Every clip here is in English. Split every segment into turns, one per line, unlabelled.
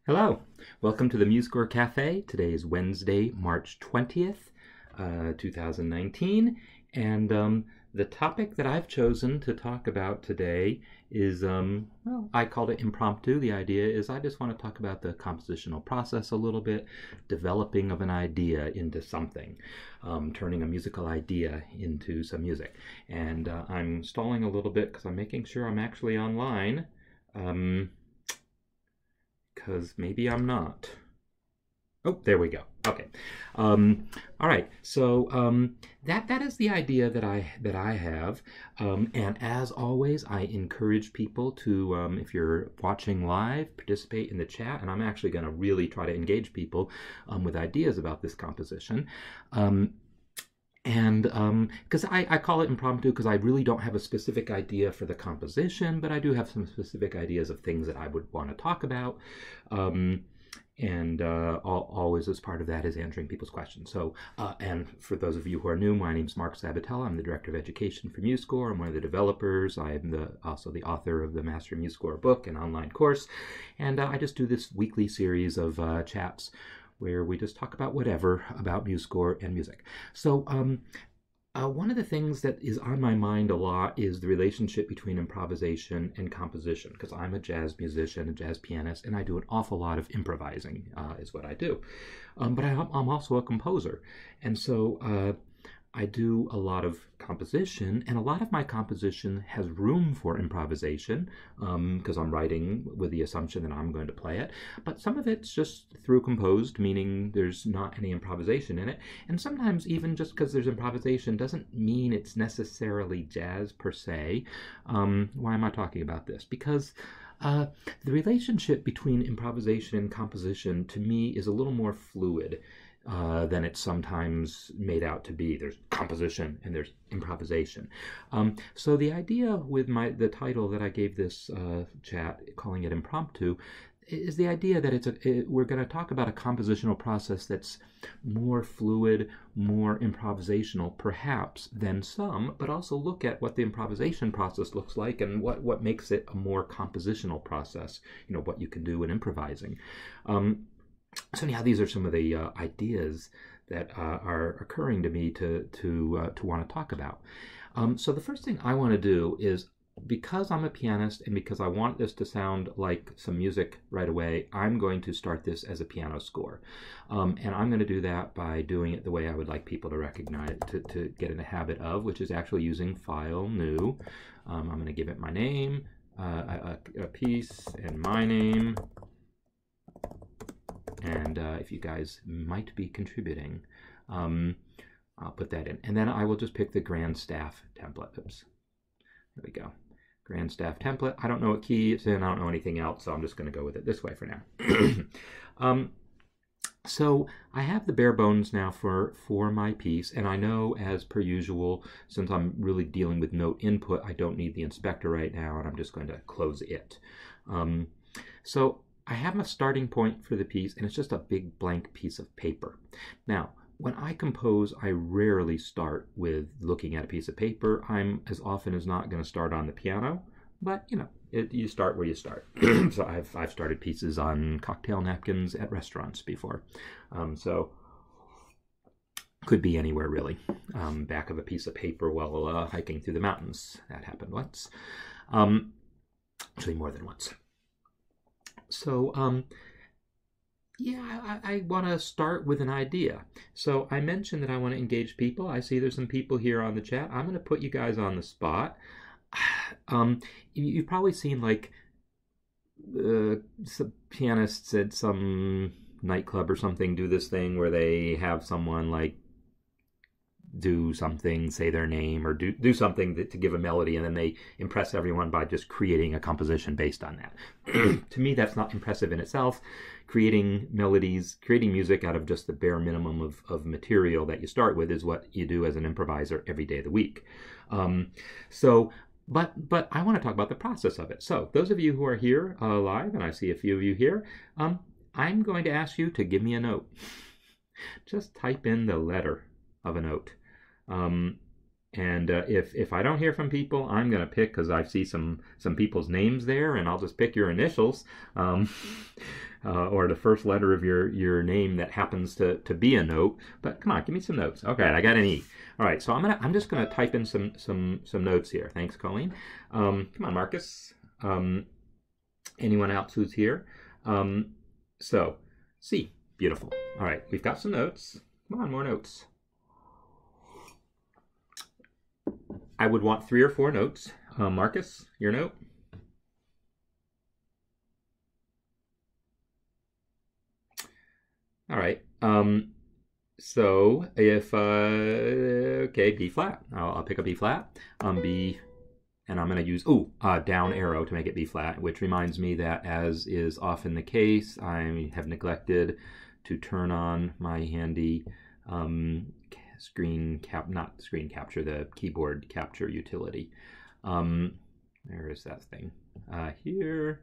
Hello, welcome to the MuseScore Cafe. Today is Wednesday, March 20th, 2019, and the topic that I've chosen to talk about today is, well, I called it impromptu. The idea is I just want to talk about the compositional process a little bit, developing of an idea into something, turning a musical idea into some music. And I'm stalling a little bit because I'm making sure I'm actually online. Because maybe I'm not. Oh, there we go. Okay. All right. So that is the idea that I have. And as always, I encourage people to, if you're watching live, participate in the chat. And I'm actually going to really try to engage people with ideas about this composition. And because I call it impromptu because I really don't have a specific idea for the composition, but I do have some specific ideas of things that I would want to talk about. And always as part of that is answering people's questions. So, and for those of you who are new, my name's Marc Sabatella. I'm the Director of Education for MuseScore. I'm one of the developers. I am also the author of the Mastering MuseScore book and online course. And I just do this weekly series of chats where we just talk about whatever about MuseScore and music. So one of the things that is on my mind a lot is the relationship between improvisation and composition, because I'm a jazz musician, a jazz pianist, and I do an awful lot of improvising is what I do. But I'm also a composer, and so I do a lot of composition, and a lot of my composition has room for improvisation because I'm writing with the assumption that I'm going to play it. But some of it's just through composed, meaning there's not any improvisation in it. And sometimes even just because there's improvisation doesn't mean it's necessarily jazz per se. Why am I talking about this? Because the relationship between improvisation and composition to me is a little more fluid than it's sometimes made out to be. There's composition and there's improvisation. So the idea with the title that I gave this chat, calling it impromptu, is the idea that we're going to talk about a compositional process that's more fluid, more improvisational, perhaps, than some, but also look at what the improvisation process looks like and what makes it a more compositional process, what you can do in improvising. So anyhow, these are some of the ideas that are occurring to me to want to talk about. So the first thing I want to do is, because I'm a pianist and because I want this to sound like some music right away, I'm going to start this as a piano score. And I'm going to do that by doing it the way I would like people to recognize it, to get in the habit of, which is actually using File, New. I'm going to give it my name, a piece, and my name. And if you guys might be contributing, I'll put that in. And then I will just pick the Grand Staff template. Oops. There we go. Grand Staff template. I don't know what key it's in. I don't know anything else, so I'm just going to go with it this way for now. So I have the bare bones now for my piece, and I know, as per usual, since I'm really dealing with note input, I don't need the inspector right now, and I'm just going to close it. So I have a starting point for the piece, and it's just a big blank piece of paper. Now, when I compose, I rarely start with looking at a piece of paper. I'm as often as not going to start on the piano, but you start where you start. So I've started pieces on cocktail napkins at restaurants before. So could be anywhere really. Back of a piece of paper while hiking through the mountains. That happened once. Actually, more than once. So, yeah, I want to start with an idea. So I mentioned that I want to engage people. I see there's some people here on the chat. I'm going to put you guys on the spot. You've probably seen, like, some pianists at some nightclub or something do this thing where they have someone, like, do something, say their name, or do something to give a melody, and then they impress everyone by just creating a composition based on that. To me, that's not impressive in itself. Creating melodies, creating music out of just the bare minimum of material that you start with is what you do as an improviser every day of the week. But I want to talk about the process of it. So those of you who are here live, and I see a few of you here, I'm going to ask you to give me a note. Just type in the letter of a note. And if I don't hear from people, I'm going to pick, because I see some people's names there, and I'll just pick your initials. or the first letter of your name that happens to be a note. But come on, give me some notes. Okay, I got an E. All right, so I'm just gonna type in some notes here. Thanks, Colleen. Come on, Marcus. Anyone else who's here? So C, beautiful. All right, we've got some notes. Come on, more notes. I would want 3 or 4 notes. Marcus, your note. All right. So if okay, B flat. I'll pick a B flat. B, and I'm going to use down arrow to make it B flat, which reminds me that, as is often the case, I have neglected to turn on my handy not screen capture, the keyboard capture utility. Where is that thing? Here.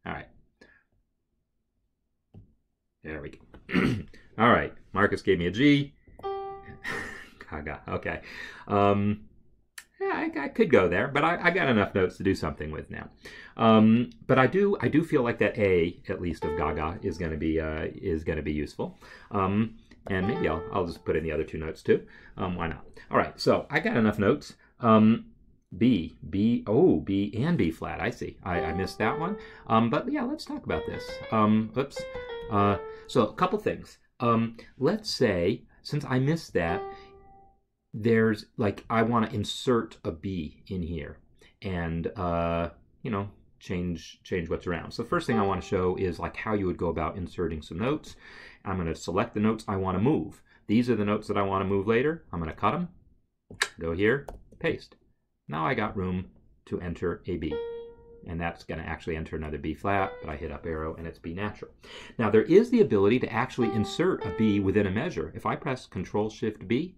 All right. There we go. All right. Marcus gave me a G. Gaga. Okay. Yeah, I could go there, but I got enough notes to do something with now. But I do feel like that A, at least, of Gaga is going to be useful. And maybe I'll just put in the other 2 notes too. Why not? All right. So I got enough notes. B and B flat. I see. I missed that one. But yeah, let's talk about this. Oops. So a couple things. Let's say, since I missed that, there's like, I want to insert a B in here and, change what's around. So the first thing I want to show is like how you would go about inserting some notes. I'm going to select the notes I want to move. These are the notes that I want to move later. I'm going to cut them, go here, paste. Now I got room to enter a B. And that's going to actually enter another B flat, but I hit up arrow and it's B natural. Now there is the ability to actually insert a B within a measure. If I press Control-Shift-B,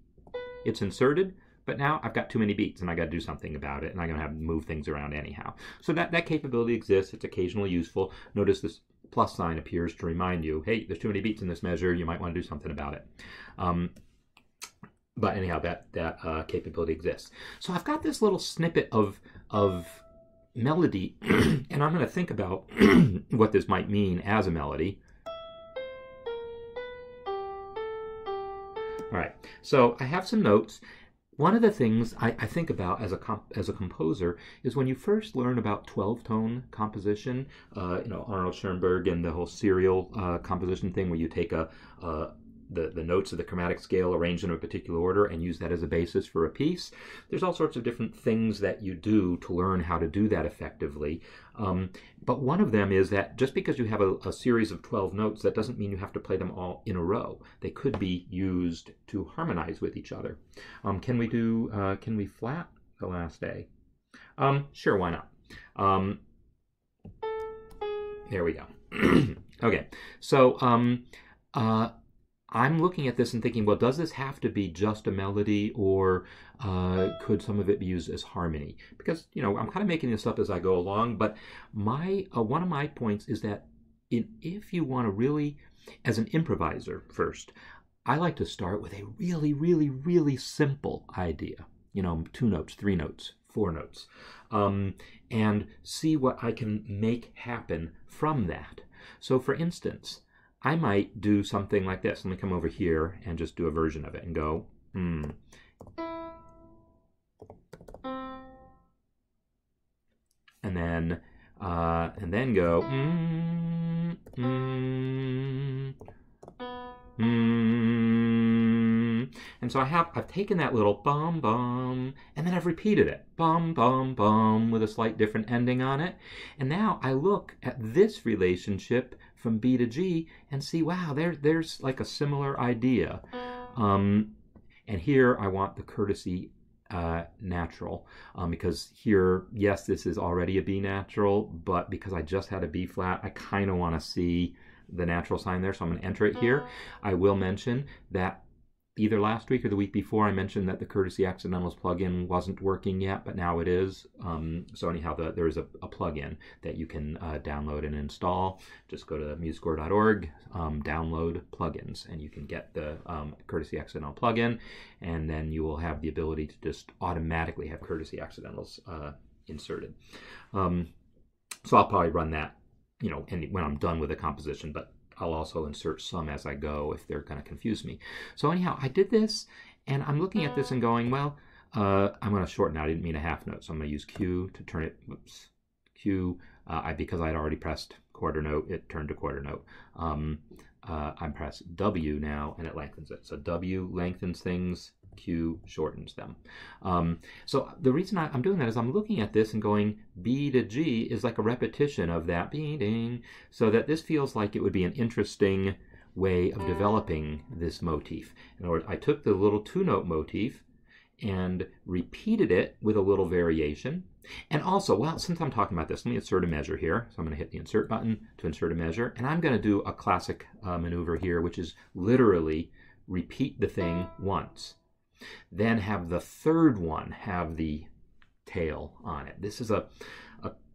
it's inserted, but now I've got too many beats and I got to do something about it, and I'm going to have to move things around anyhow. So that capability exists. It's occasionally useful. Notice this plus sign appears to remind you, hey, there's too many beats in this measure. You might want to do something about it. But anyhow, that capability exists. So I've got this little snippet of melody, and I'm going to think about what this might mean as a melody. All right, so I have some notes. One of the things I think about as a composer is when you first learn about 12-tone composition, Arnold Schoenberg and the whole serial composition thing, where you take the notes of the chromatic scale arranged in a particular order and use that as a basis for a piece. There's all sorts of different things that you do to learn how to do that effectively. But one of them is that just because you have a series of 12 notes, that doesn't mean you have to play them all in a row. They could be used to harmonize with each other. Can we flat the last A? Sure, why not? There we go. Okay, so I'm looking at this and thinking, well, does this have to be just a melody, or could some of it be used as harmony? Because, I'm kind of making this up as I go along, but one of my points is that if you want to really, as an improviser first, I like to start with a really, really, really simple idea. 2 notes, 3 notes, 4 notes, and see what I can make happen from that. So, for instance, I might do something like this. Let me come over here and just do a version of it and go, And then go, And so I've taken that little bum bum, and then I've repeated it, bum bum bum, with a slight different ending on it. And now I look at this relationship from B to G and see, wow, there's like a similar idea. And here I want the courtesy natural, because here, yes, this is already a B natural, but because I just had a B flat, I kind of want to see the natural sign there, so I'm going to enter it here. I will mention that either last week or the week before, I mentioned that the Courtesy Accidentals plugin wasn't working yet, but now it is. So anyhow, there is a plugin that you can download and install. Just go to musescore.org, download plugins, and you can get the Courtesy Accidental plugin, and then you will have the ability to just automatically have Courtesy Accidentals inserted. So I'll probably run that, and when I'm done with the composition, but I'll also insert some as I go if they're going to confuse me. So anyhow, I did this, and I'm looking at this and going, well, I'm going to shorten out. I didn't mean a half note, so I'm going to use Q to turn it, whoops, Q, because I'd already pressed quarter note, it turned to quarter note. I press W now, and it lengthens it. So W lengthens things, Q shortens them. So the reason I'm doing that is I'm looking at this and going, B to G is like a repetition of that beating, so that this feels like it would be an interesting way of developing this motif. In other words, I took the little two-note motif and repeated it with a little variation. And also, well, since I'm talking about this, let me insert a measure here. So I'm going to hit the insert button to insert a measure, and I'm going to do a classic maneuver here, which is literally repeat the thing once. Then have the third one have the tail on it. This is a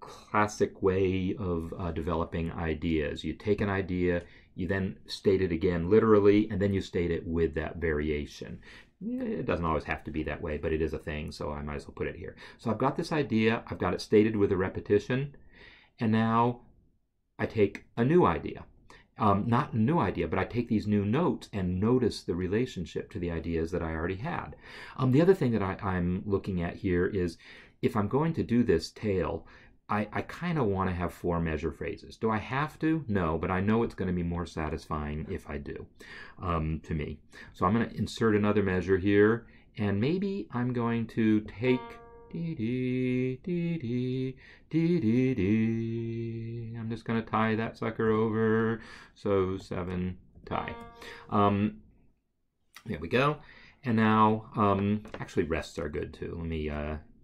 classic way of developing ideas. You take an idea, you then state it again literally, and then you state it with that variation. It doesn't always have to be that way, but it is a thing, so I might as well put it here. So I've got this idea, I've got it stated with a repetition, and now I take a new idea. Not a new idea, but I take these new notes and notice the relationship to the ideas that I already had. The other thing that I'm looking at here is, if I'm going to do this tail, I kind of want to have 4 measure phrases. Do I have to? No, but I know it's going to be more satisfying if I do, to me. So I'm going to insert another measure here, and maybe I'm going to take dee dee dee dee dee dee. I'm just going to tie that sucker over. So 7 tie. There we go. And now, actually rests are good too. Let me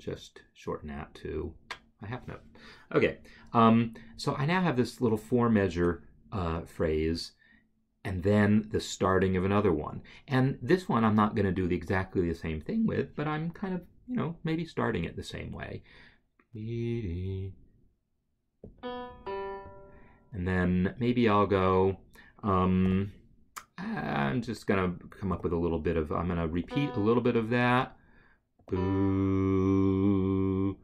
just shorten that to a half note. Okay, so I now have this little 4 measure phrase, and then the starting of another one. And this one I'm not going to do exactly the same thing with, but I'm kind of, maybe starting it the same way. And then maybe I'll go, I'm just going to come up with a little bit of, I'm going to repeat a little bit of that. Boo,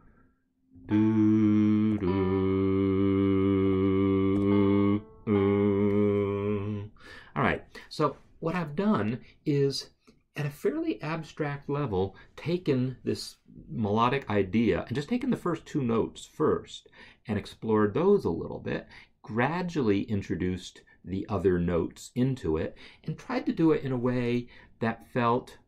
doo, doo, doo. All right, so what I've done is, at a fairly abstract level, taken this melodic idea and just taken the first 2 notes first and explored those a little bit, gradually introduced the other notes into it, and tried to do it in a way that felt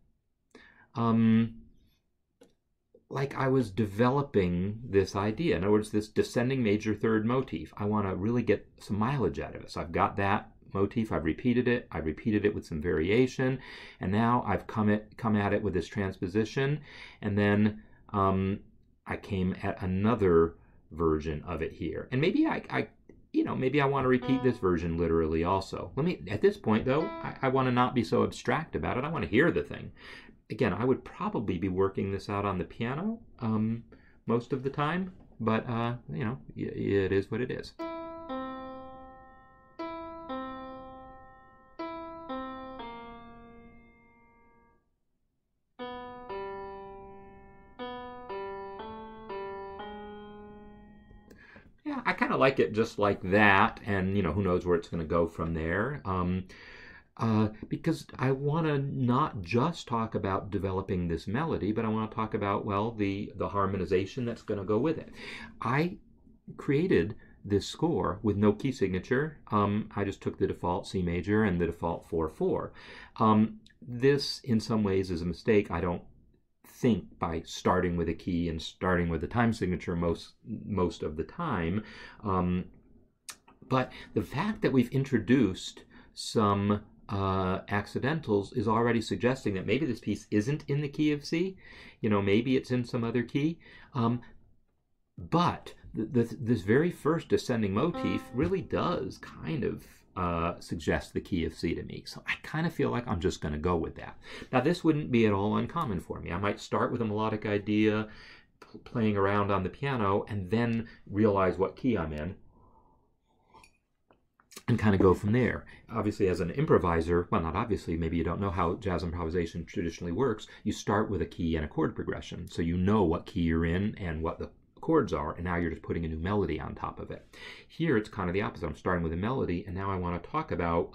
like I was developing this idea. In other words, this descending major third motif. I want to really get some mileage out of it. So I've got that motif, I've repeated it with some variation, and now I've come at it with this transposition, and then I came at another version of it here. And maybe maybe I want to repeat this version literally also. At this point though, I want to not be so abstract about it. I want to hear the thing. Again, I would probably be working this out on the piano most of the time, but it is what it is. Yeah, I kind of like it just like that, and who knows where it's going to go from there. Because I want to not just talk about developing this melody, but I want to talk about, well, the harmonization that's going to go with it. I created this score with no key signature. I just took the default C major and the default 4/4. This, in some ways, is a mistake. I don't think by starting with a key and starting with the time signature most of the time. But the fact that we've introduced some accidentals is already suggesting that maybe this piece isn't in the key of C. Maybe it's in some other key. But this very first descending motif really does kind of suggest the key of C to me. So I kind of feel like I'm just going to go with that. Now, this wouldn't be at all uncommon for me. I might start with a melodic idea, playing around on the piano, and then realize what key I'm in, and kind of go from there. Obviously, as an improviser, well, not obviously, maybe you don't know how jazz improvisation traditionally works. You start with a key and a chord progression, so you know what key you're in and what the chords are, and now you're just putting a new melody on top of it. Here it's kind of the opposite. I'm starting with a melody, and now I want to talk about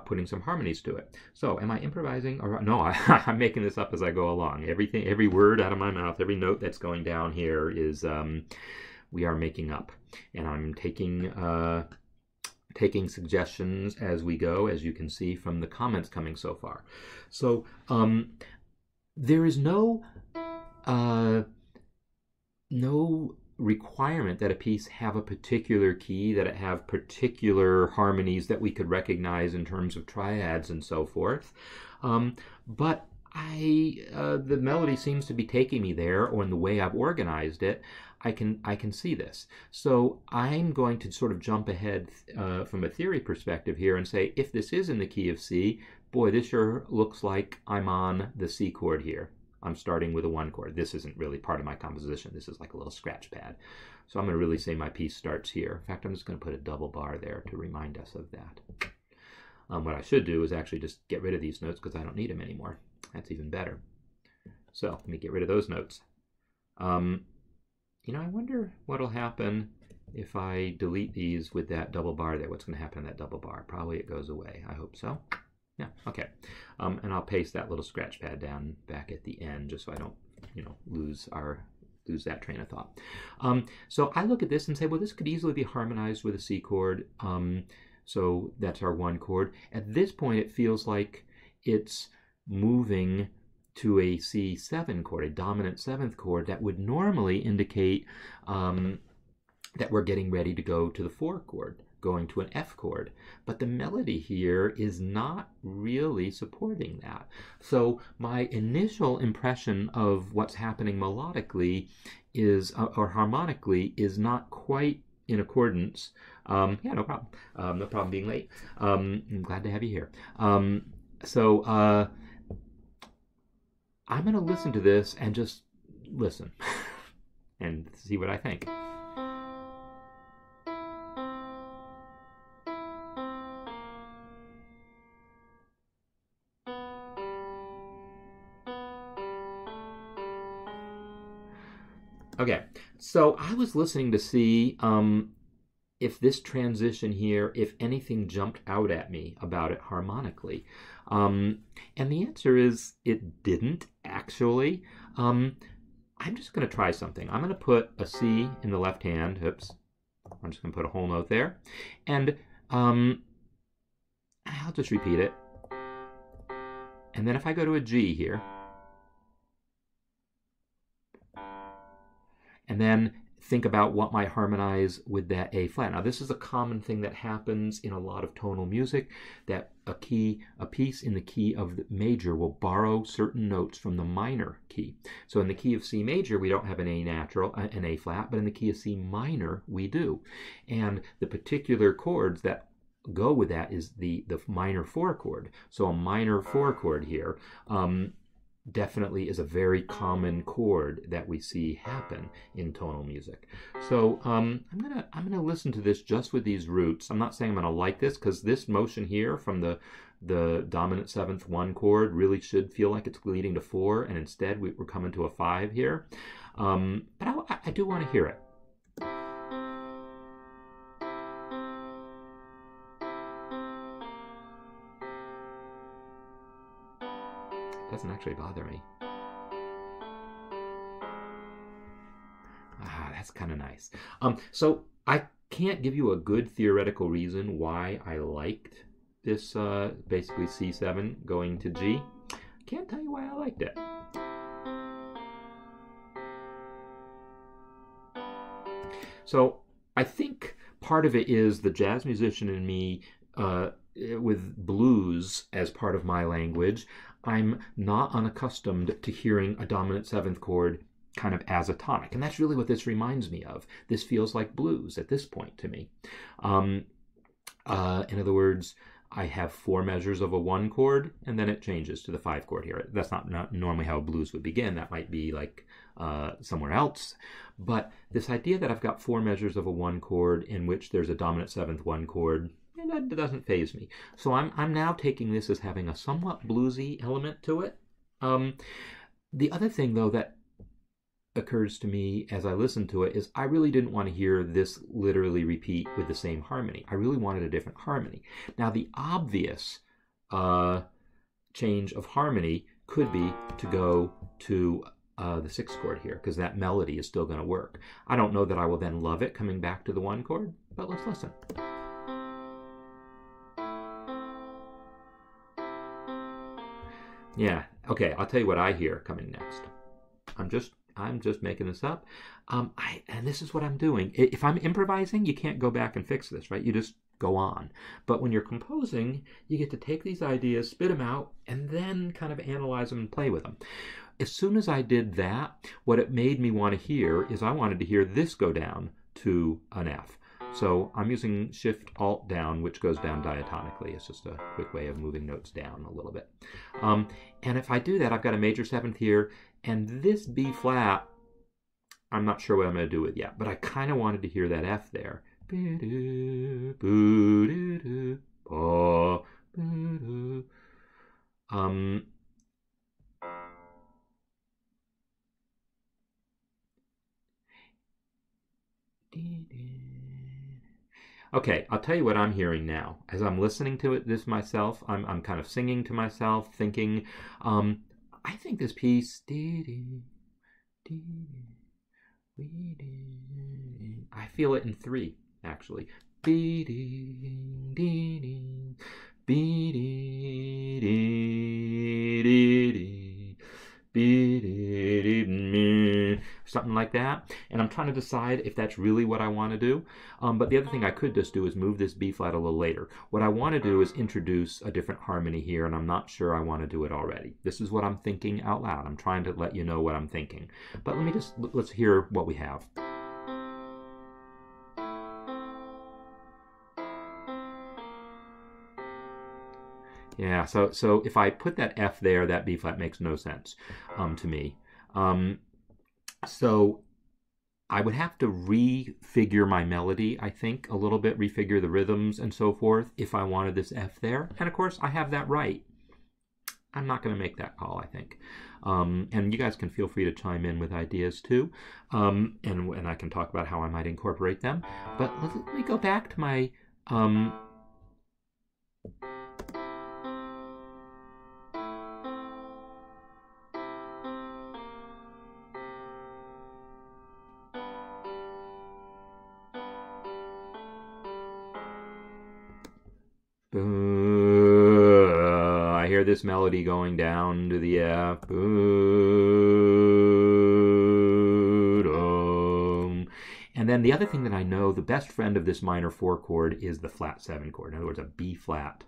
putting some harmonies to it. So am I improvising? Or no, I'm making this up as I go along. Every word out of my mouth, every note that's going down here is we are making up, and I'm taking suggestions as we go, as you can see from the comments coming so far. So there is no requirement that a piece have a particular key, that it have particular harmonies that we could recognize in terms of triads and so forth. But the melody seems to be taking me there, or in the way I've organized it, I can see this. So I'm going to sort of jump ahead from a theory perspective here and say, if this is in the key of C, boy, this sure looks like I'm on the C chord here. I'm starting with a 1 chord. This isn't really part of my composition. This is like a little scratch pad. So I'm going to really say my piece starts here. In fact, I'm just going to put a double bar there to remind us of that. What I should do is actually just get rid of these notes because I don't need them anymore. That's even better. So let me get rid of those notes. You know, I wonder what'll happen if I delete these with that double bar there. What's going to happen in that double bar? Probably it goes away. I hope so. Yeah, okay. And I'll paste that little scratch pad down back at the end just so I don't, you know, lose that train of thought. So I look at this and say, well, this could easily be harmonized with a C chord. So that's our 1 chord. At this point, it feels like it's moving to a C7 chord, a dominant 7th chord that would normally indicate that we're getting ready to go to the 4 chord, going to an F chord. But the melody here is not really supporting that. So my initial impression of what's happening melodically is, or harmonically, is not quite in accordance. Yeah, no problem. No problem being late. I'm glad to have you here. So I'm going to listen to this and just listen and see what I think. Okay, so I was listening to see if this transition here, if anything jumped out at me about it harmonically. And the answer is it didn't, actually. I'm just going to try something. I'm going to put a C in the left hand. Oops. I'm just going to put a whole note there. And I'll just repeat it. And then if I go to a G here, and then think about what might harmonize with that A flat. Now, this is a common thing that happens in a lot of tonal music, that a piece in the key of the major will borrow certain notes from the minor key. So in the key of C major, we don't have an A natural, an A flat, but in the key of C minor, we do. And the particular chords that go with that is the minor 4 chord. So a minor 4 chord here definitely is a very common chord that we see happen in tonal music. So I'm gonna listen to this just with these roots. I'm not saying I'm gonna like this, because this motion here from the dominant 7th 1 chord really should feel like it's leading to 4, and instead we're coming to a 5 here. But I do want to hear it. Doesn't actually bother me. That's kind of nice. So I can't give you a good theoretical reason why I liked this basically C7 going to G. Can't tell you why I liked it. So I think part of it is the jazz musician in me with blues as part of my language. I'm not unaccustomed to hearing a dominant 7th chord kind of as a tonic. And that's really what this reminds me of. This feels like blues at this point to me. In other words, I have 4 measures of a 1 chord, and then it changes to the 5 chord here. That's not normally how blues would begin. That might be like somewhere else. But this idea that I've got 4 measures of a 1 chord in which there's a dominant 7th 1 chord, that doesn't faze me. So I'm now taking this as having a somewhat bluesy element to it. The other thing, though, that occurs to me as I listen to it is I really didn't want to hear this literally repeat with the same harmony. I really wanted a different harmony. Now, the obvious change of harmony could be to go to the 6th chord here, because that melody is still going to work. I don't know that I will then love it coming back to the 1 chord, but let's listen. Yeah, okay, I'll tell you what I hear coming next. I'm just making this up. And this is what I'm doing. If I'm improvising, you can't go back and fix this, right? You just go on. But when you're composing, you get to take these ideas, spit them out, and then kind of analyze them and play with them. As soon as I did that, what it made me want to hear is I wanted to hear this go down to an F. So I'm using Shift-Alt down, which goes down diatonically. It's just a quick way of moving notes down a little bit. And if I do that, I've got a major 7th here, and this B flat, I'm not sure what I'm going to do with yet, but I kind of wanted to hear that F there. Okay, I'll tell you what I'm hearing now. As I'm listening to this myself, I'm kind of singing to myself, thinking, I think this piece, I feel it in 3, actually. Something like that, and I'm trying to decide if that's really what I want to do. But the other thing I could just do is move this B flat a little later. What I want to do is introduce a different harmony here, and I'm not sure I want to do it already. This is what I'm thinking out loud. I'm trying to let you know what I'm thinking. But let's hear what we have. Yeah, so if I put that F there, that B flat makes no sense to me. So I would have to refigure my melody, I think, a little bit, refigure the rhythms and so forth if I wanted this F there. And of course, I have that right. I'm not going to make that call, I think. And you guys can feel free to chime in with ideas too. And I can talk about how I might incorporate them. But let me go back to my... I hear this melody going down to the F. And then the other thing that I know, the best friend of this minor 4 chord is the flat 7 chord. In other words, a B flat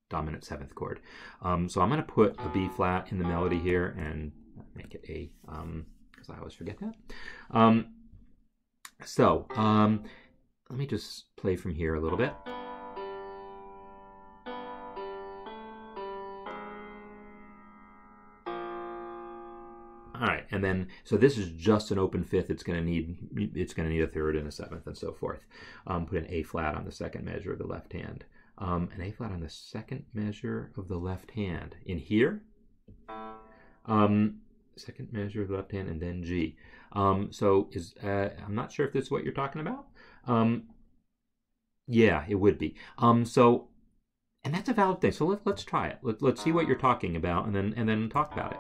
dominant 7th chord. So I'm going to put a B flat in the melody here and make it A, because I always forget that. Let me just play from here a little bit. All right, and then so this is just an open 5th. It's going to need a 3rd and a 7th and so forth. Put an A flat on the 2nd measure of the left hand. An A flat on the 2nd measure of the left hand in here. 2nd measure of the left hand and then G. I'm not sure if this is what you're talking about. Yeah, it would be. And that's a valid thing. So let's try it. Let's see what you're talking about, and then talk about it.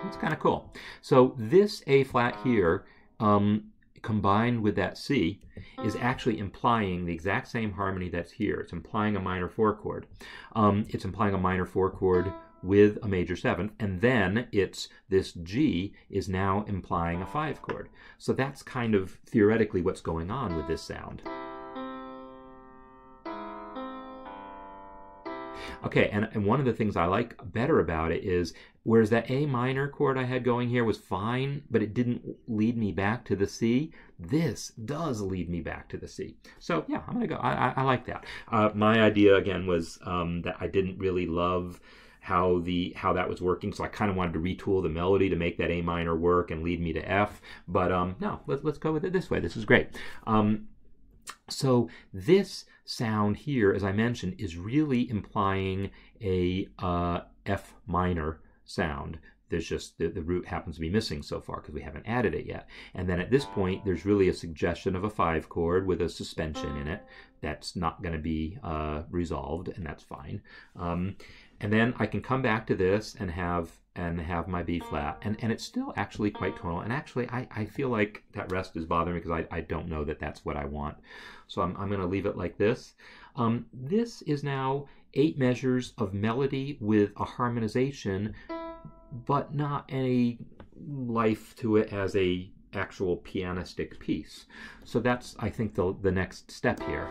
That's kind of cool. So this A flat here, combined with that C, is actually implying the exact same harmony that's here. It's implying a minor 4 chord. It's implying a minor 4 chord with a major 7th, and then this G is now implying a 5 chord. So that's kind of theoretically what's going on with this sound. Okay, and one of the things I like better about it is, whereas that A minor chord I had going here was fine, but it didn't lead me back to the C, this does lead me back to the C. So yeah, I'm gonna go, I like that. My idea again was that I didn't really love how that was working, so I kind of wanted to retool the melody to make that A minor work and lead me to F. But no, let's go with it this way. This is great. So this sound here, as I mentioned, is really implying a F minor sound. There's just the root happens to be missing so far because we haven't added it yet. And then at this point, there's really a suggestion of a 5 chord with a suspension in it. That's not going to be resolved, and that's fine. And then I can come back to this and have my B flat, and it's still actually quite tonal. And actually, I feel like that rest is bothering me because I don't know that that's what I want. So I'm going to leave it like this. This is now 8 measures of melody with a harmonization, but not any life to it as a actual pianistic piece. So that's, I think, the next step here.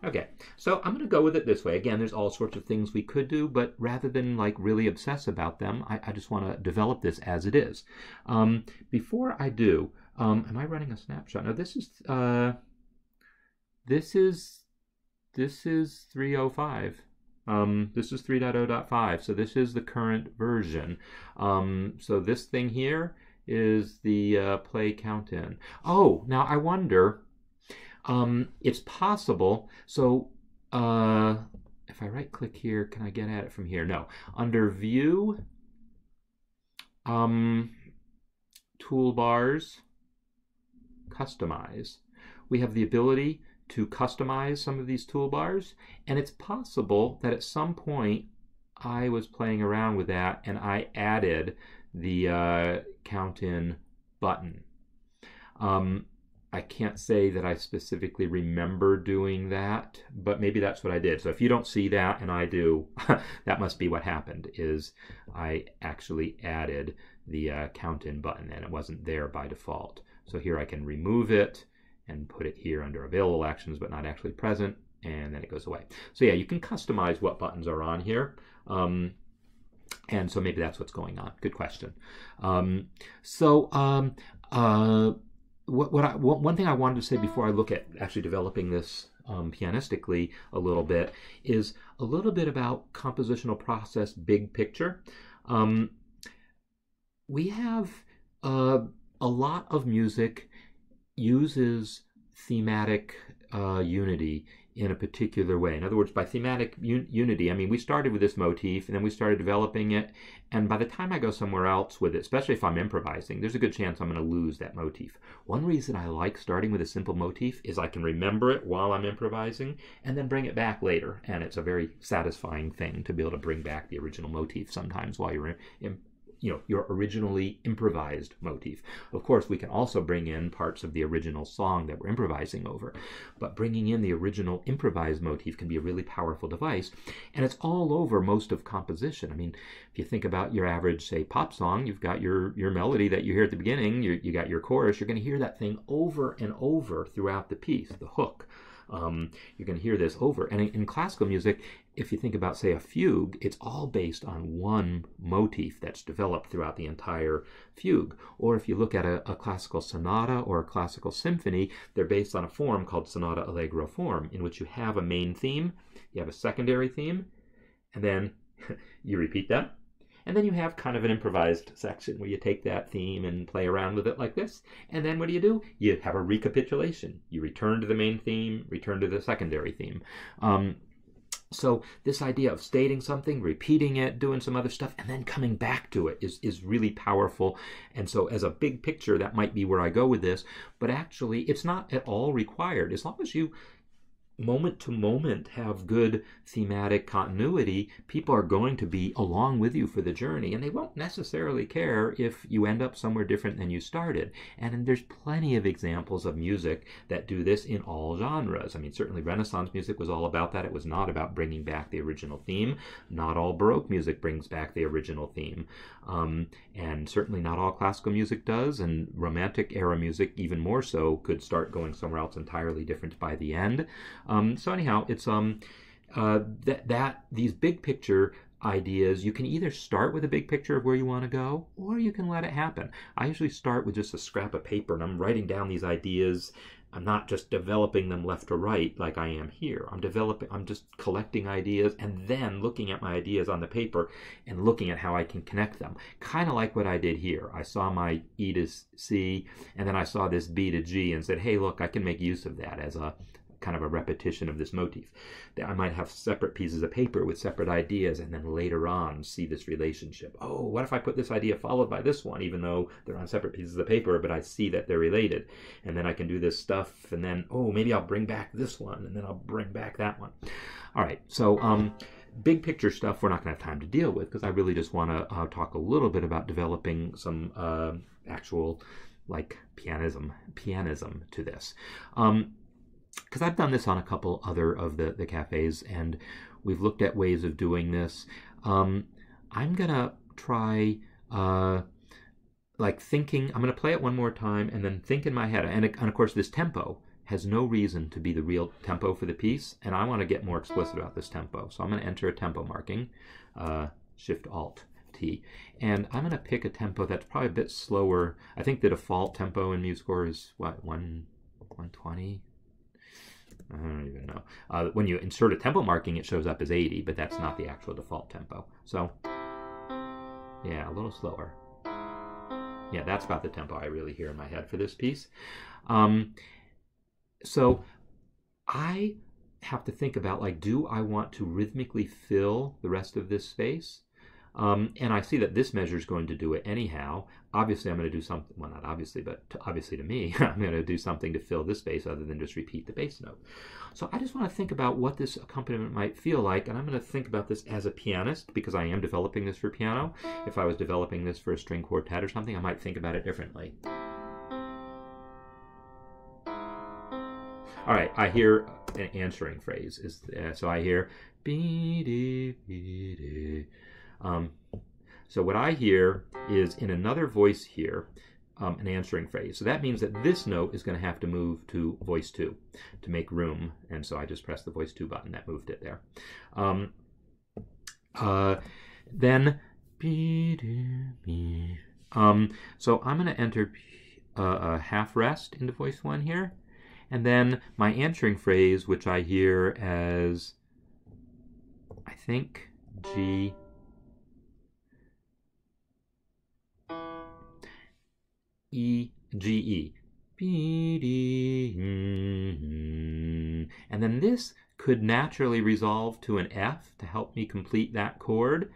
Okay, so I'm going to go with it this way. Again, there's all sorts of things we could do, but rather than like really obsess about them, I just want to develop this as it is. Before I do, am I running a snapshot? No, this is 305. This is 3.0.5, so this is the current version. So this thing here is the play count in. Oh, now I wonder. It's possible, so if I right click here, can I get at it from here? No. Under View, Toolbars, Customize, we have the ability to customize some of these toolbars, and it's possible that at some point I was playing around with that and I added the count in button. I can't say that I specifically remember doing that, but maybe that's what I did. So if you don't see that and I do, that must be what happened, is I actually added the count in button and it wasn't there by default. So here I can remove it and put it here under available actions but not actually present, and then it goes away. So yeah, you can customize what buttons are on here. And so maybe that's what's going on. Good question. One thing I wanted to say before I look at actually developing this pianistically a little bit is a little bit about compositional process, big picture. We have a lot of music uses thematic unity in a particular way. In other words, by thematic unity, I mean, we started with this motif and then we started developing it, and by the time I go somewhere else with it, especially if I'm improvising, there's a good chance I'm going to lose that motif. One reason I like starting with a simple motif is I can remember it while I'm improvising and then bring it back later, and it's a very satisfying thing to be able to bring back the original motif sometimes while you're your originally improvised motif. Of course, we can also bring in parts of the original song that we're improvising over, but bringing in the original improvised motif can be a really powerful device, and it's all over most of composition. I mean, if you think about your average, say, pop song, you've got your melody that you hear at the beginning, you got your chorus, you're going to hear that thing over and over throughout the piece, the hook. You're going to hear this over. And in classical music, if you think about, say, a fugue, it's all based on one motif that's developed throughout the entire fugue. Or if you look at a classical sonata or a classical symphony, they're based on a form called sonata allegro form, in which you have a main theme, you have a secondary theme, and then you repeat that. And then you have kind of an improvised section where you take that theme and play around with it like this. And then what do? You have a recapitulation. You return to the main theme, return to the secondary theme. So this idea of stating something, repeating it, doing some other stuff, and then coming back to it is really powerful. And so as a big picture, that might be where I go with this. But actually, it's not at all required. As long as you moment to moment have good thematic continuity, people are going to be along with you for the journey, and they won't necessarily care if you end up somewhere different than you started. And there's plenty of examples of music that do this in all genres. I mean, certainly Renaissance music was all about that. It was not about bringing back the original theme. Not all Baroque music brings back the original theme. And certainly not all classical music does, and Romantic era music even more so could start going somewhere else entirely different by the end. So anyhow, it's these big picture ideas, you can either start with a big picture of where you want to go, or you can let it happen. I usually start with just a scrap of paper and I'm writing down these ideas. I'm not just developing them left or right like I am here. I'm just collecting ideas and then looking at my ideas on the paper and looking at how I can connect them. Kind of like what I did here. I saw my E to C and then I saw this B to G and said, hey, look, I can make use of that as a kind of a repetition of this motif. I might have separate pieces of paper with separate ideas and then later on see this relationship. Oh, what if I put this idea followed by this one, even though they're on separate pieces of paper, but I see that they're related. And then I can do this stuff and then, oh, maybe I'll bring back this one and then I'll bring back that one. All right, so big picture stuff we're not going to have time to deal with because I really just want to talk a little bit about developing some actual like pianism to this. Because I've done this on a couple other of the cafes, and we've looked at ways of doing this. I'm going to try, like thinking, I'm going to play it one more time and then think in my head. And of course, this tempo has no reason to be the real tempo for the piece, and I want to get more explicit about this tempo. So I'm going to enter a tempo marking, Shift-Alt-T, and I'm going to pick a tempo that's probably a bit slower. I think the default tempo in MuseScore is, what, 120? I don't even know. When you insert a tempo marking, it shows up as 80, but that's not the actual default tempo. So, yeah, a little slower. Yeah, that's about the tempo I really hear in my head for this piece. So I have to think about, like, do I want to rhythmically fill the rest of this space? And I see that this measure is going to do it anyhow. Obviously, I'm going to do something, well, not obviously, but obviously to me, I'm going to do something to fill this space other than just repeat the bass note. So I just want to think about what this accompaniment might feel like, and I'm going to think about this as a pianist, because I am developing this for piano. If I was developing this for a string quartet or something, I might think about it differently. All right, I hear an answering phrase. So I hear, so what I hear is in another voice here, an answering phrase. So that means that this note is going to have to move to voice 2 to make room. And so I just pressed the voice 2 button. That moved it there. Then, so I'm going to enter a half rest into voice 1 here. And then my answering phrase, which I hear as, I think, G, E, G, E. And then this could naturally resolve to an F to help me complete that chord.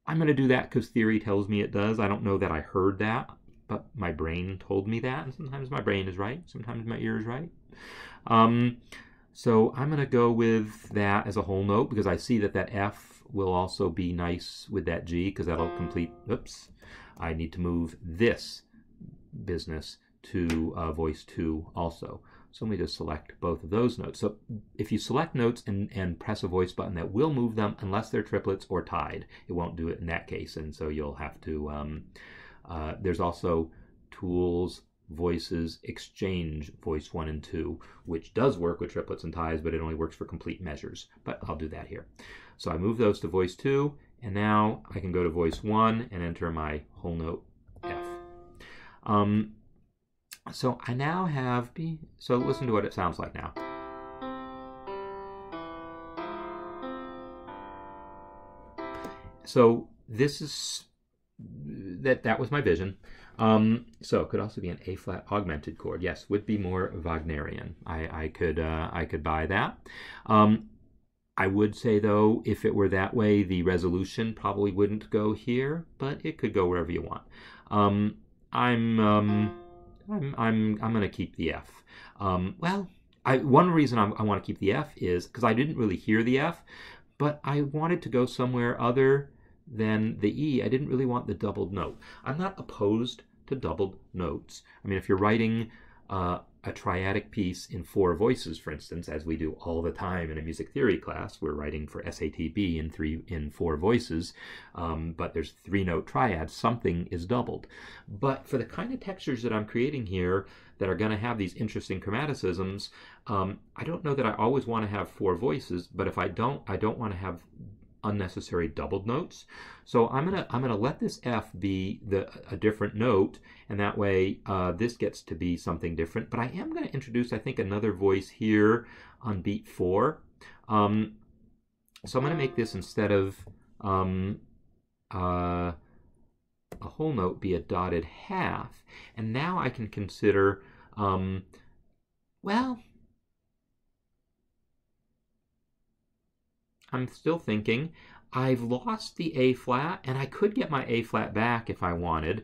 I'm going to do that because theory tells me it does. I don't know that I heard that, but my brain told me that. And sometimes my brain is right. Sometimes my ear is right. So I'm going to go with that as a whole note because I see that that F will also be nice with that G because that'll complete, oops, I need to move this business to voice 2 also. So let me just select both of those notes. So if you select notes and press a voice button, that will move them unless they're triplets or tied. It won't do it in that case, and so you'll have to, there's also tools, voices, exchange voice 1 and 2, which does work with triplets and ties, but it only works for complete measures. But I'll do that here. So I move those to voice 2, and now I can go to voice 1 and enter my whole note F. So I now have B. So listen to what it sounds like now. So this is that was my vision. So it could also be an A flat augmented chord. Yes, would be more Wagnerian. I could buy that. I would say though, if it were that way, the resolution probably wouldn't go here, but it could go wherever you want. I'm going to keep the F. Well, one reason I want to keep the F is because I didn't really hear the F, but I wanted to go somewhere other than the E. I didn't really want the doubled note. I'm not opposed to doubled notes. I mean, if you're writing a triadic piece in 4 voices, for instance, as we do all the time in a music theory class, we're writing for SATB in 4 voices, but there's 3-note triads, something is doubled. But for the kind of textures that I'm creating here that are going to have these interesting chromaticisms, I don't know that I always want to have 4 voices, but if I don't want to have unnecessary doubled notes. So I'm gonna let this F be a different note, and that way this gets to be something different. But I am going to introduce, I think, another voice here on beat 4. So I'm going to make this, instead of a whole note, be a dotted half. And now I can consider, well, I'm still thinking, I've lost the A flat, and I could get my A flat back if I wanted,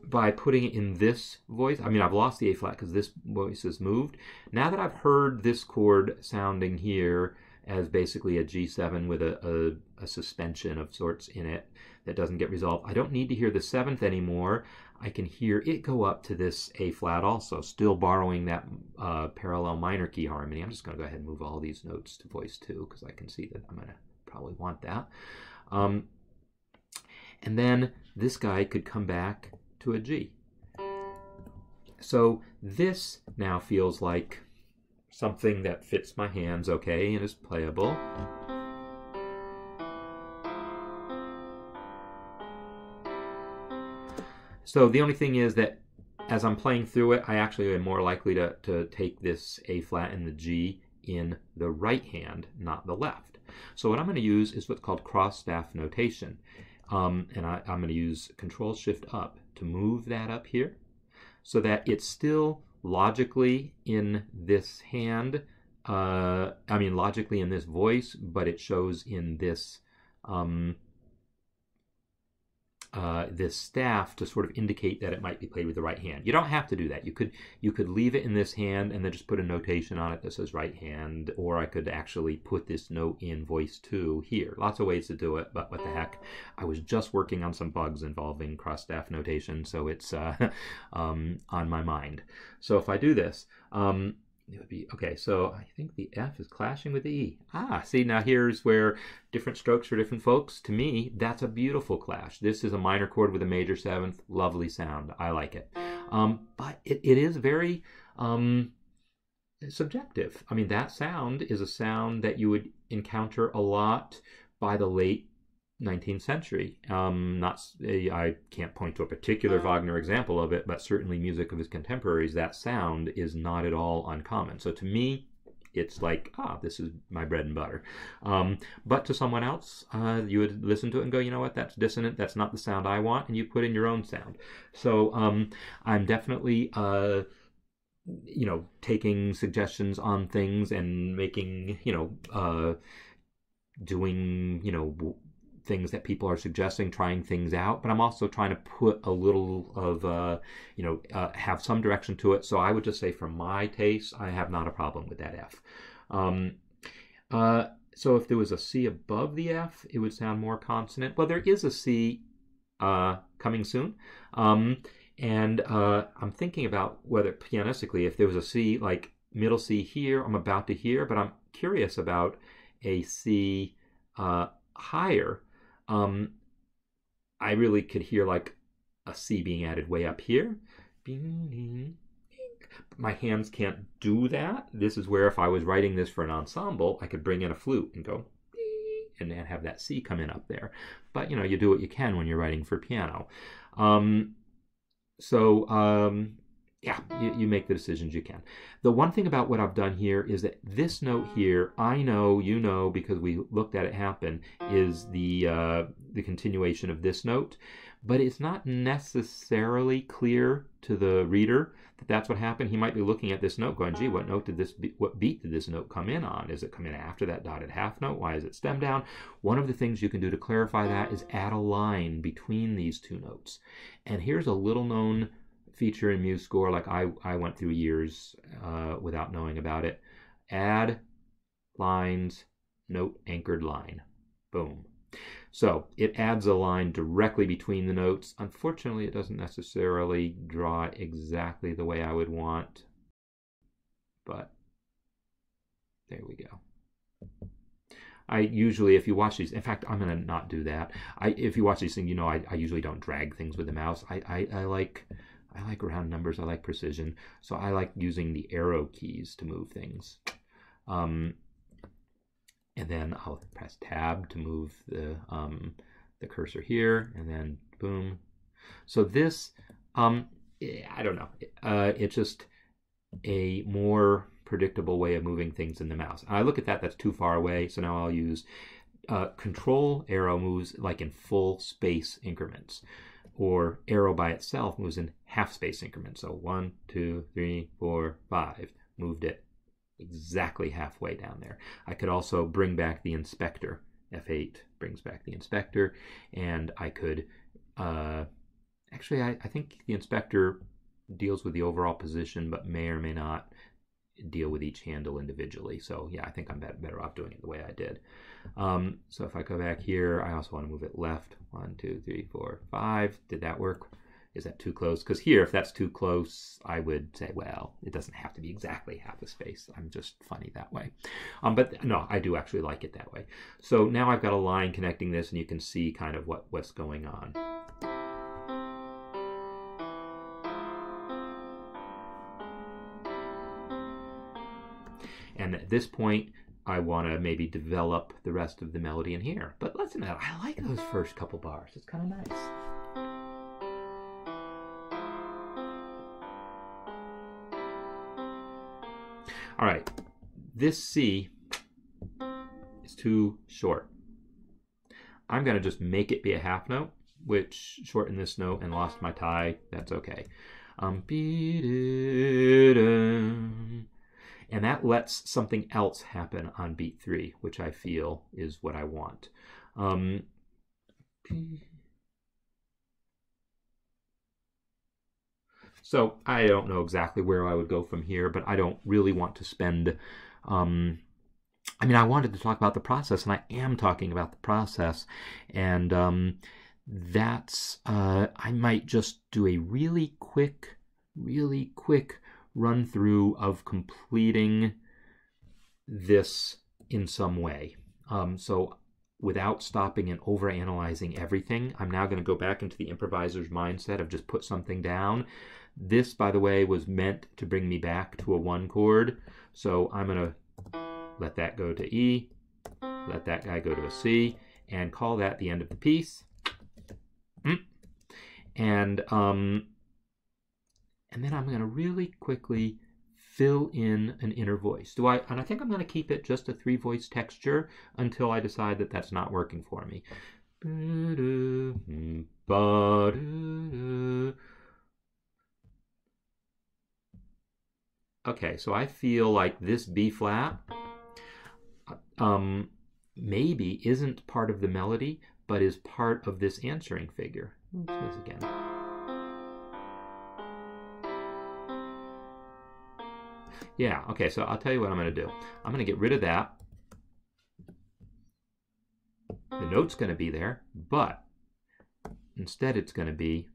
by putting it in this voice. I mean, I've lost the A flat because this voice has moved. Now that I've heard this chord sounding here as basically a G7 with a suspension of sorts in it that doesn't get resolved, I don't need to hear the 7th anymore. I can hear it go up to this A flat also, still borrowing that parallel minor key harmony. I'm just going to go ahead and move all these notes to voice 2 because I can see that I'm going to probably want that. And then this guy could come back to a G. So this now feels like something that fits my hands okay and is playable. So the only thing is that as I'm playing through it, I actually am more likely to take this A flat and the G in the right hand, not the left. So what I'm going to use is what's called cross staff notation. And I'm going to use Control-Shift-Up to move that up here so that it's still logically in this hand, logically in this voice, but it shows in this this staff to sort of indicate that it might be played with the right hand. You don't have to do that. You could leave it in this hand and then just put a notation on it that says right hand, or I could actually put this note in voice 2 here. Lots of ways to do it, but what the heck. I was just working on some bugs involving cross-staff notation, so it's on my mind. So if I do this, it would be, okay, so I think the F is clashing with the E. See, now here's where different strokes for different folks. To me, that's a beautiful clash. This is a minor chord with a major 7th. Lovely sound. I like it. But it is very subjective. I mean, that sound is a sound that you would encounter a lot by the late 19th century. I can't point to a particular Wagner example of it, but certainly music of his contemporaries, that sound is not at all uncommon. So to me, it's like, this is my bread and butter. But to someone else, you would listen to it and go, you know what, that's dissonant, that's not the sound I want, and you put in your own sound. So I'm definitely taking suggestions on things and making, doing, things that people are suggesting, trying things out, but I'm also trying to put a little of, have some direction to it. So I would just say, for my taste, I have not a problem with that F. So if there was a C above the F, it would sound more consonant. Well, there is a C coming soon. And I'm thinking about whether pianistically, if there was a C, like middle C here, I'm about to hear, but I'm curious about a C higher. I really could hear like a C being added way up here. My hands can't do that. This is where, if I was writing this for an ensemble, I could bring in a flute and go and then have that C come in up there. But you do what you can when you're writing for piano. Yeah, you make the decisions you can. The one thing about what I've done here is that this note here, I know, you know, because we looked at it happen, is the continuation of this note, but it's not necessarily clear to the reader that that's what happened. He might be looking at this note going, gee, what beat did this note come in on? Is it come in after that dotted half note? Why is it stemmed down? One of the things you can do to clarify that is add a line between these two notes. And here's a little known feature in MuseScore, like I went through years without knowing about it. Add lines, note anchored line. Boom. So it adds a line directly between the notes. Unfortunately, it doesn't necessarily draw exactly the way I would want, but there we go. I usually, if you watch these, in fact, I'm going to not do that. If you watch these things, I usually don't drag things with the mouse. I like round numbers. I like precision. So I like using the arrow keys to move things. and then I'll press tab to move the cursor here, and then boom. So this, I don't know, it's just a more predictable way of moving things in the mouse. I look at that, that's too far away, so now I'll use control arrow moves like in full space increments, or arrow by itself moves in half space increments. So 1, 2, 3, 4, 5, moved it exactly halfway down there. I could also bring back the inspector. F8 brings back the inspector, and I could actually I think the inspector deals with the overall position but may or may not deal with each handle individually. So yeah, I think I'm better off doing it the way I did. So if I go back here, I also want to move it left. 1, 2, 3, 4, 5. Did that work? Is that too close? Because here, if that's too close, I would say, well, it doesn't have to be exactly half a space. I'm just funny that way. But no, I do actually like it that way. So now I've got a line connecting this, and you can see kind of what's going on. And at this point, I want to maybe develop the rest of the melody in here. But listen to that. I like those first couple bars. It's kind of nice. All right, this C is too short. I'm going to just make it be a half note, which shortened this note and lost my tie. That's okay. And that lets something else happen on beat 3, which I feel is what I want. So I don't know exactly where I would go from here, but I don't really want to spend... I mean, I wanted to talk about the process, and I am talking about the process. And that's... I might just do a really quick run through of completing this in some way. So without stopping and overanalyzing everything, I'm now going to go back into the improviser's mindset of just put something down. This, by the way, was meant to bring me back to a 1 chord. So I'm going to let that go to E, let that guy go to a C, and call that the end of the piece. And then I'm going to really quickly fill in an inner voice. And I think I'm going to keep it just a 3-voice texture until I decide that that's not working for me. Okay, so I feel like this B flat maybe isn't part of the melody, but is part of this answering figure. Let's do this again. Yeah, okay, so I'll tell you what I'm going to do. I'm going to get rid of that. The note's going to be there, but instead it's going to be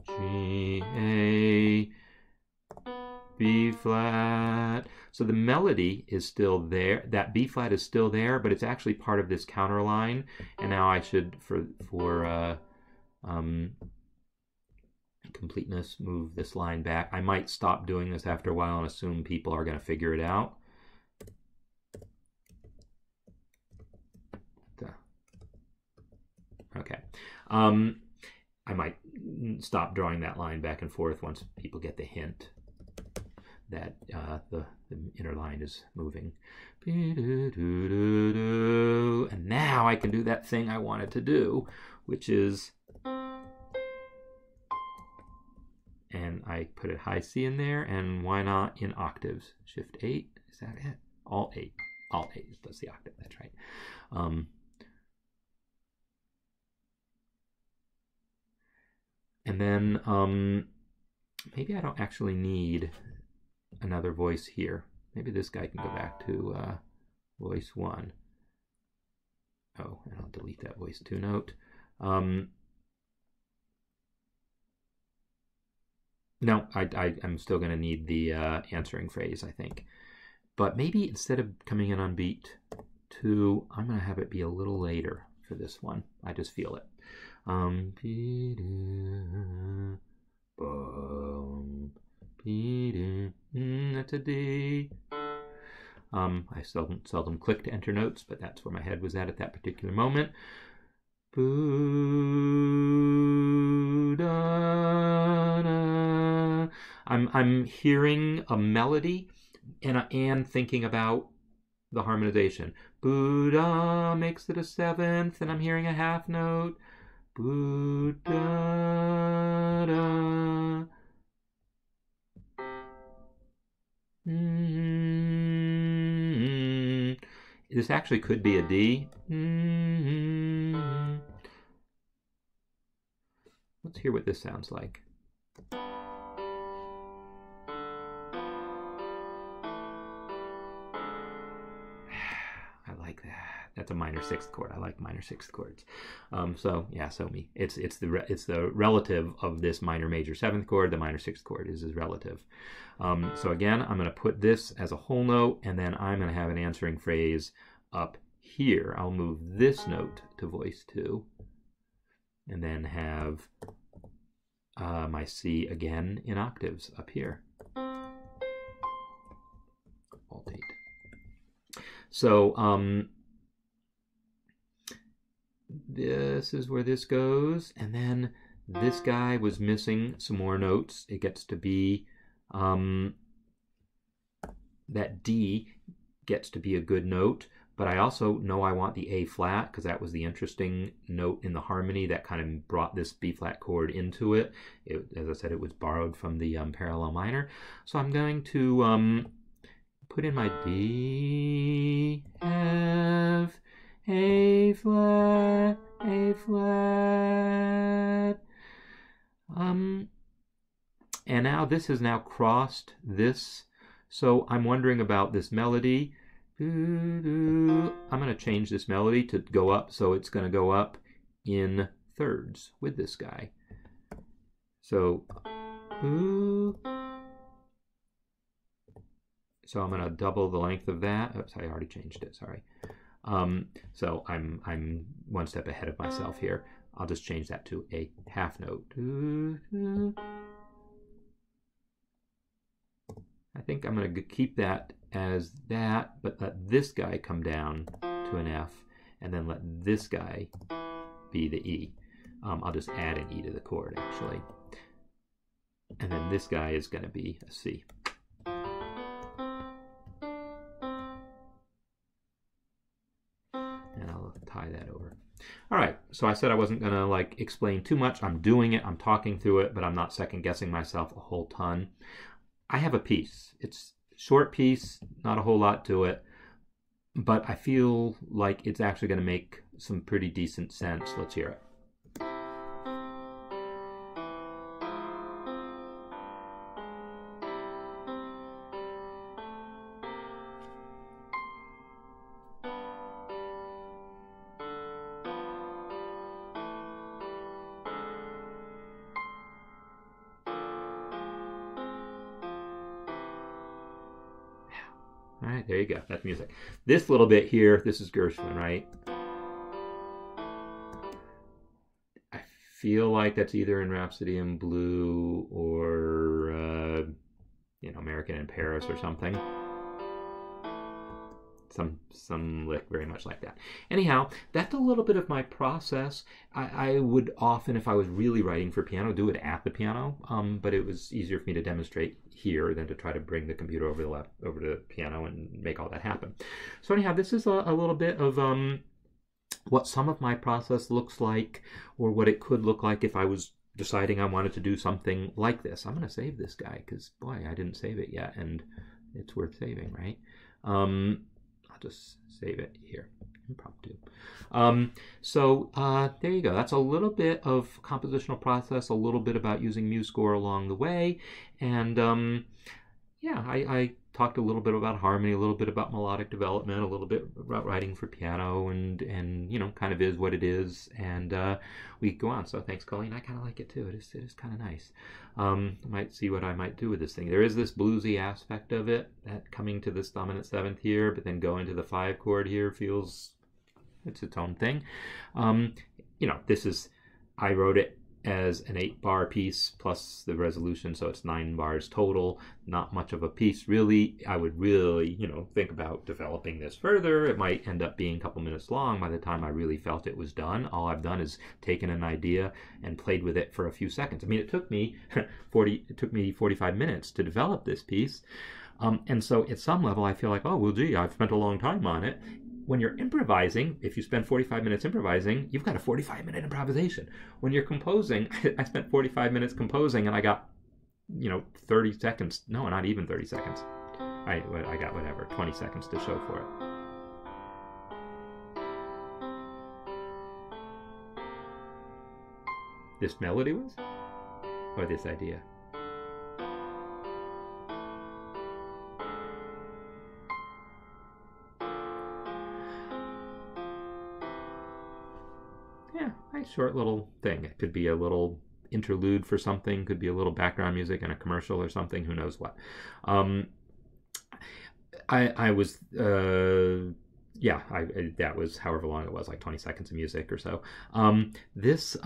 G, A, B flat. So the melody is still there. That B flat is still there, but it's actually part of this counter line. And now I should, for completeness, move this line back. I might stop doing this after a while and assume people are going to figure it out. Okay. I might stop drawing that line back and forth once people get the hint that the inner line is moving. And now I can do that thing I wanted to do, which is... And I put a high C in there, and why not in octaves? Shift 8, is that it? Alt 8. Alt 8 does the octave, that's right. And then maybe I don't actually need another voice here. Maybe this guy can go back to voice 1. Oh, and I'll delete that voice 2 note. No, I'm still going to need the answering phrase, I think. But maybe instead of coming in on beat 2, I'm going to have it be a little later for this one. I just feel it. That's a D. I seldom click to enter notes, but that's where my head was at that particular moment. Boo, da, da. I'm hearing a melody and thinking about the harmonization. Buddha makes it a seventh, and I'm hearing a half note. Buddha, da. This actually could be a D. Let's hear what this sounds like. I like that. That's a minor sixth chord. I like minor sixth chords. So yeah, so me. It's the relative of this minor major seventh chord. The minor sixth chord is relative. So again, I'm going to put this as a whole note, and then I'm going to have an answering phrase up here. I'll move this note to voice 2, and then have my C again in octaves up here. Alt 8. So this is where this goes, and then this guy was missing some more notes. It gets to be that D gets to be a good note, but I also know I want the A flat because that was the interesting note in the harmony that kind of brought this B flat chord into it. As I said, it was borrowed from the parallel minor. So I'm going to put in my D, F, A flat, A flat. And now this has now crossed this. So I'm wondering about this melody. I'm going to change this melody to go up. So it's going to go up in thirds with this guy. So, so I'm going to double the length of that. Oops, I already changed it. Sorry. So I'm one step ahead of myself here. I'll just change that to a half note. I think I'm going to keep that as that, but let this guy come down to an F, and then let this guy be the E. I'll just add an E to the chord, actually. And then this guy is going to be a C. And I'll tie that over. All right, so I said I wasn't going to like explain too much. I'm doing it, I'm talking through it, but I'm not second guessing myself a whole ton. I have a piece. It's a short piece, not a whole lot to it, but I feel like it's actually going to make some pretty decent sense. Let's hear it. All right, there you go. That's music. This little bit here, this is Gershwin, right? I feel like that's either in Rhapsody in Blue or, you know, American in Paris or something. Some lick very much like that. Anyhow, that's a little bit of my process. I would often, if I was really writing for piano, do it at the piano, but it was easier for me to demonstrate here than to try to bring the computer over the piano and make all that happen. So anyhow, this is a little bit of what some of my process looks like, or what it could look like if I was deciding I wanted to do something like this. I'm going to save this guy because, boy, I didn't save it yet, and it's worth saving, right? Just save it here, impromptu. So there you go. That's a little bit of compositional process, a little bit about using MuseScore along the way. And yeah, I talked a little bit about harmony, a little bit about melodic development, a little bit about writing for piano, and you know, kind of is what it is. And we go on. So thanks, Colleen. I kind of like it too. It is kind of nice. I might see what I might do with this thing. There is this bluesy aspect of it, that coming to this dominant seventh here, but then going to the 5 chord here feels it's its own thing. You know, this is, I wrote it as an 8-bar piece plus the resolution, so it's 9 bars total. Not much of a piece, really. I would really, think about developing this further. It might end up being a couple minutes long by the time I really felt it was done. All I've done is taken an idea and played with it for a few seconds. I mean, it took me 45 minutes to develop this piece. And so at some level, I feel like, oh, well, gee, I've spent a long time on it. When you're improvising, if you spend 45 minutes improvising, you've got a 45-minute improvisation. When you're composing, I spent 45 minutes composing and I got, 30 seconds. No, not even 30 seconds. I got whatever, 20 seconds to show for it. This melody was? Or this idea? Yeah, nice short little thing. It could be a little interlude for something, could be a little background music in a commercial or something, who knows what. That was however long it was, like 20 seconds of music or so. This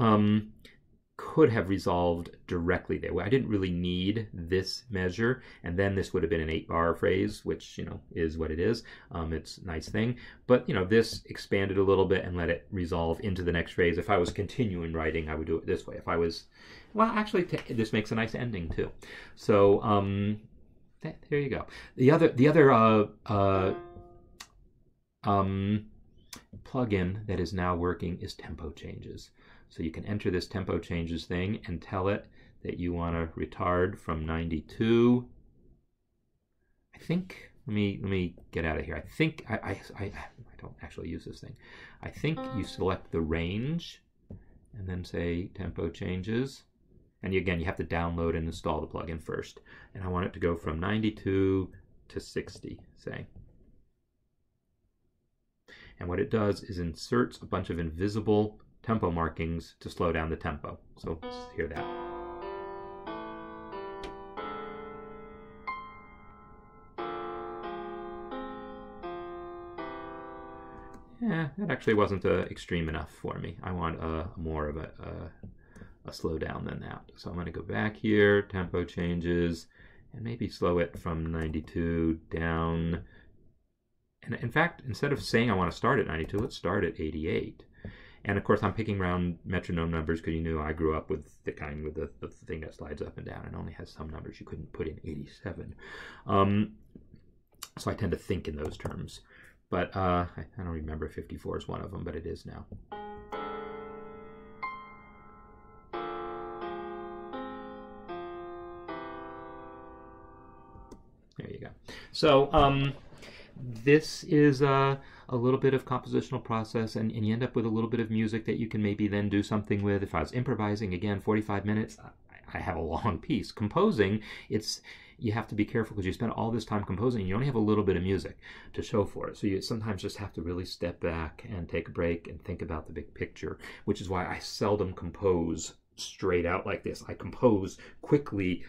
could have resolved directly there. I didn't really need this measure, and then this would have been an 8-bar phrase, which, is what it is. It's a nice thing. But, this expanded a little bit and let it resolve into the next phrase. If I was continuing writing, I would do it this way. If I was, well, actually, this makes a nice ending, too. So, there you go. The other plugin that is now working is tempo changes. So you can enter this tempo changes thing and tell it that you want to retard from 92. I think, let me get out of here. I think, I don't actually use this thing. I think you select the range and then say tempo changes. And again, you have to download and install the plugin first. And I want it to go from 92 to 60, say. And what it does is inserts a bunch of invisible tempo markings to slow down the tempo. So let's hear that. Yeah, that actually wasn't extreme enough for me. I want more of a slow down than that. So I'm going to go back here, tempo changes, and maybe slow it from 92 down. And in fact, instead of saying I want to start at 92, let's start at 88. And of course, I'm picking around metronome numbers because I grew up with the kind with the thing that slides up and down and only has some numbers you couldn't put in 87. So I tend to think in those terms. But I don't remember if 54 is one of them, but it is now. There you go. So this is a little bit of compositional process, and you end up with a little bit of music that you can maybe then do something with. If I was improvising, again, 45 minutes, I have a long piece. Composing, you have to be careful because you spend all this time composing and you only have a little bit of music to show for it. So you sometimes just have to really step back and take a break and think about the big picture, which is why I seldom compose straight out like this. I compose quickly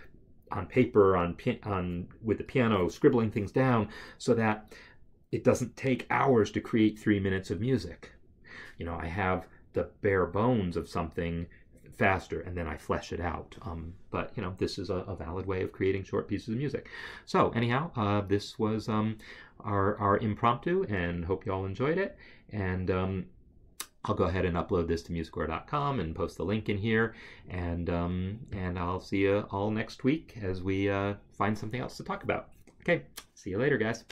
on paper, with the piano, scribbling things down so that it doesn't take hours to create 3 minutes of music. I have the bare bones of something faster and then I flesh it out. But this is a valid way of creating short pieces of music. So anyhow, this was our impromptu, and hope you all enjoyed it. And I'll go ahead and upload this to MuseScore.com and post the link in here. And I'll see you all next week as we find something else to talk about. Okay, see you later, guys.